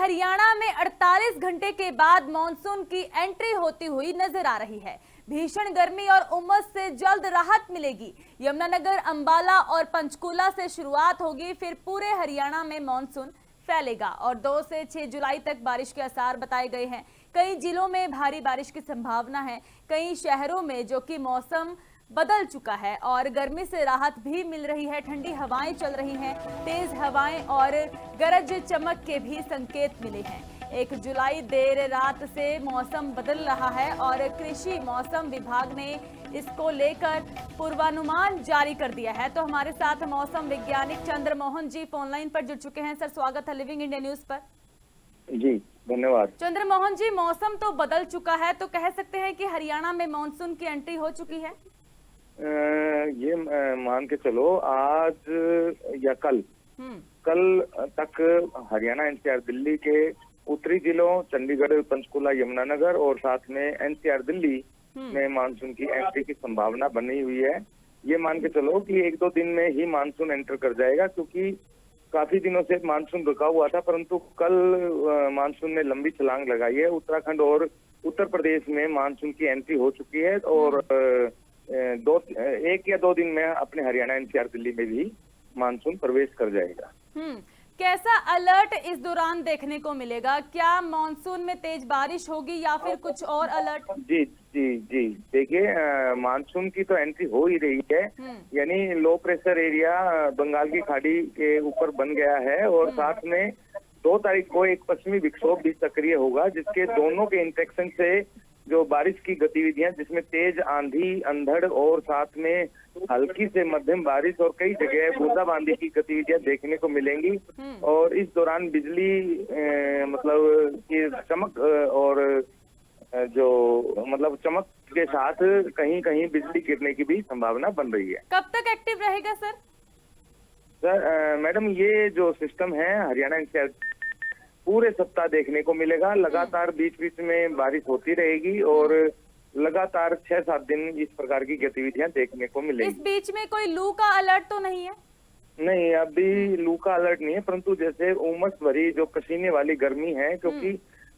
हरियाणा में 48 घंटे के बाद मॉनसून की एंट्री होती हुई नजर आ रही है। भीषण गर्मी और उमस से जल्द राहत मिलेगी। यमुनानगर, अंबाला और पंचकूला से शुरुआत होगी, फिर पूरे हरियाणा में मॉनसून फैलेगा और 2 से 6 जुलाई तक बारिश के आसार बताए गए हैं। कई जिलों में भारी बारिश की संभावना है। कई शहरों में जो कि मौसम बदल चुका है और गर्मी से राहत भी मिल रही है। ठंडी हवाएं चल रही हैं, तेज हवाएं और गरज चमक के भी संकेत मिले हैं। 1 जुलाई देर रात से मौसम बदल रहा है और कृषि मौसम विभाग ने इसको लेकर पूर्वानुमान जारी कर दिया है। तो हमारे साथ मौसम वैज्ञानिक चंद्रमोहन जी फोन लाइन पर जुड़ चुके हैं। सर, स्वागत है लिविंग इंडिया न्यूज पर। जी धन्यवाद। चंद्रमोहन जी, मौसम तो बदल चुका है, तो कह सकते हैं कि हरियाणा में मॉनसून की एंट्री हो चुकी है? ये मान के चलो आज या कल तक हरियाणा, एनसीआर, दिल्ली के उत्तरी जिलों चंडीगढ़, पंचकुला, यमुनानगर और साथ में एनसीआर दिल्ली में मानसून की एंट्री की संभावना बनी हुई है। ये मान के चलो कि 1-2 दिन में ही मानसून एंटर कर जाएगा, क्योंकि काफी दिनों से मानसून रुका हुआ था, परंतु कल मानसून ने लंबी छलांग लगाई है। उत्तराखंड और उत्तर प्रदेश में मानसून की एंट्री हो चुकी है और 1 या 2 दिन में अपने हरियाणा, एनसीआर, दिल्ली में भी मानसून प्रवेश कर जाएगा। कैसा अलर्ट इस दौरान देखने को मिलेगा? क्या मानसून में तेज बारिश होगी या फिर कुछ और अलर्ट? जी जी जी, देखिए मानसून की तो एंट्री हो ही रही है। यानी लो प्रेशर एरिया बंगाल की खाड़ी के ऊपर बन गया है और साथ में 2 तारीख को एक पश्चिमी विक्षोभ भी सक्रिय होगा, जिसके दोनों के इंटरेक्शन से जो बारिश की गतिविधियां, जिसमें तेज आंधी, अंधड़ और साथ में हल्की से मध्यम बारिश और कई जगह बूंदाबांदी की गतिविधियां देखने को मिलेंगी। और इस दौरान बिजली मतलब की चमक और जो मतलब चमक के साथ कहीं कहीं बिजली गिरने की भी संभावना बन रही है। कब तक एक्टिव रहेगा सर? सर मैडम, ये जो सिस्टम है हरियाणा, एनसीआर पूरे सप्ताह देखने को मिलेगा। लगातार बीच बीच में बारिश होती रहेगी और लगातार 6-7 दिन इस प्रकार की गतिविधियां देखने को मिलेगी। इस बीच में कोई लू का अलर्ट तो नहीं है? नहीं, अभी लू का अलर्ट नहीं है, परंतु जैसे उमस भरी जो पसीने वाली गर्मी है, क्योंकि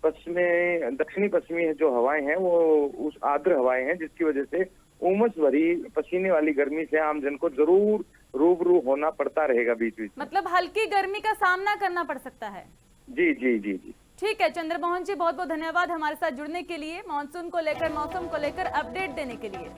दक्षिणी पश्चिमी जो हवाएं हैं वो उस आर्द्र हवाएं हैं, जिसकी वजह से उमस भरी पसीने वाली गर्मी से आमजन को जरूर रूबरू होना पड़ता रहेगा बीच बीच। मतलब हल्की गर्मी का सामना करना पड़ सकता है? जी जी जी जी, ठीक है चंद्रमोहन जी, बहुत बहुत धन्यवाद हमारे साथ जुड़ने के लिए, मॉनसून को लेकर, मौसम को लेकर अपडेट देने के लिए।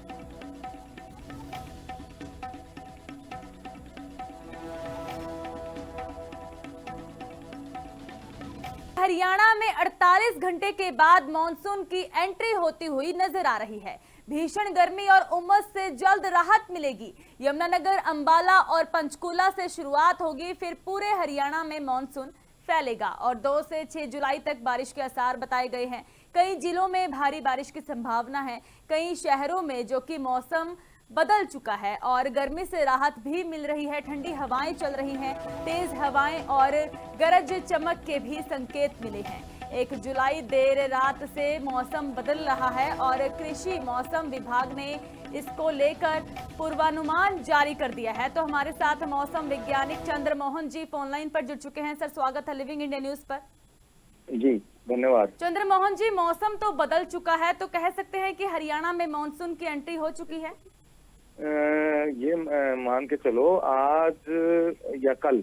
हरियाणा में 48 घंटे के बाद मॉनसून की एंट्री होती हुई नजर आ रही है। भीषण गर्मी और उमस से जल्द राहत मिलेगी। यमुनानगर, अंबाला और पंचकूला से शुरुआत होगी, फिर पूरे हरियाणा में मॉनसून फैलेगा और 2 से 6 जुलाई तक बारिश के आसार बताए गए हैं। कई जिलों में भारी बारिश की संभावना है। कई शहरों में जो कि मौसम बदल चुका है और गर्मी से राहत भी मिल रही है। ठंडी हवाएं चल रही हैं, तेज हवाएं और गरज चमक के भी संकेत मिले हैं। 1 जुलाई देर रात से मौसम बदल रहा है और कृषि मौसम विभाग ने इसको लेकर पूर्वानुमान जारी कर दिया है। तो हमारे साथ मौसम वैज्ञानिक चंद्रमोहन जी फोन लाइन पर जुड़ चुके हैं। सर, स्वागत है लिविंग इंडिया न्यूज पर। जी धन्यवाद। चंद्रमोहन जी, मौसम तो बदल चुका है, तो कह सकते हैं कि हरियाणा में मॉनसून की एंट्री हो चुकी है? ये मान के चलो आज या कल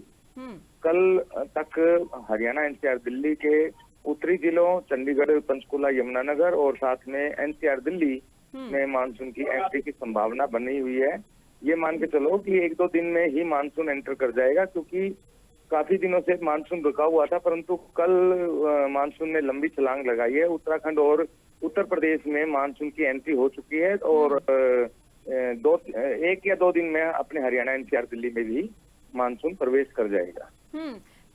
तक हरियाणा, एनसीआर, दिल्ली के उत्तरी जिलों चंडीगढ़, पंचकुला, यमुनानगर और साथ में एनसीआर दिल्ली में मानसून की एंट्री की संभावना बनी हुई है। ये मान के चलो कि 1-2 दिन में ही मानसून एंटर कर जाएगा, क्योंकि काफी दिनों से मानसून रुका हुआ था, परंतु कल मानसून ने लंबी छलांग लगाई है। उत्तराखंड और उत्तर प्रदेश में मानसून की एंट्री हो चुकी है और 1 या 2 दिन में अपने हरियाणा, एनसीआर, दिल्ली में भी मानसून प्रवेश कर जाएगा।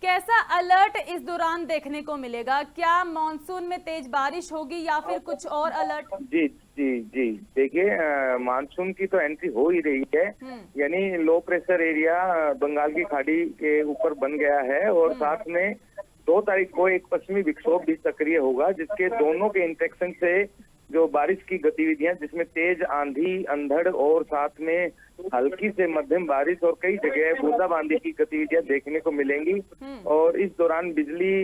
कैसा अलर्ट इस दौरान देखने को मिलेगा? क्या मानसून में तेज बारिश होगी या फिर कुछ और अलर्ट? जी जी जी, देखिए मानसून की तो एंट्री हो ही रही है। यानी लो प्रेशर एरिया बंगाल की खाड़ी के ऊपर बन गया है और साथ में 2 तारीख को एक पश्चिमी विक्षोभ भी सक्रिय होगा, जिसके दोनों के इंटरेक्शन से जो बारिश की गतिविधियां, जिसमें तेज आंधी, अंधड़ और साथ में हल्की से मध्यम बारिश और कई जगह बूंदाबांदी की गतिविधियां देखने को मिलेंगी। और इस दौरान बिजली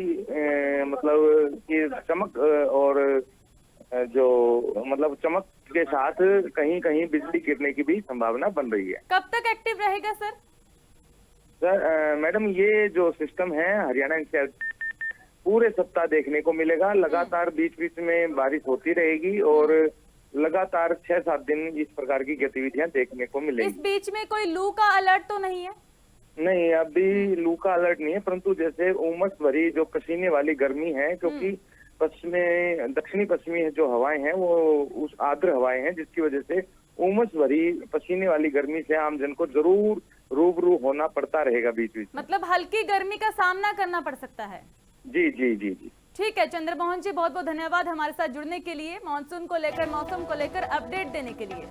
मतलब कि चमक और जो मतलब चमक के साथ कहीं कहीं बिजली गिरने की भी संभावना बन रही है। कब तक एक्टिव रहेगा सर? सर मैडम ये जो सिस्टम है हरियाणा एनसीआर पूरे सप्ताह देखने को मिलेगा। लगातार बीच बीच में बारिश होती रहेगी और लगातार 6-7 दिन इस प्रकार की गतिविधियां देखने को मिलेंगी। इस बीच में कोई लू का अलर्ट तो नहीं है? नहीं, अभी लू का अलर्ट नहीं है, परंतु जैसे उमस भरी जो पसीने वाली गर्मी है, क्योंकि दक्षिणी पश्चिमी जो हवाएं हैं वो उस आर्द्र हवाएं हैं, जिसकी वजह से उमस भरी पसीने वाली गर्मी से आम जन को जरूर रूबरू होना पड़ता रहेगा बीच बीच में। मतलब हल्की गर्मी का सामना करना पड़ सकता है। जी जी जी जी। ठीक है चंद्रमोहन जी, बहुत बहुत धन्यवाद हमारे साथ जुड़ने के लिए, मानसून को लेकर, मौसम को लेकर अपडेट देने के लिए।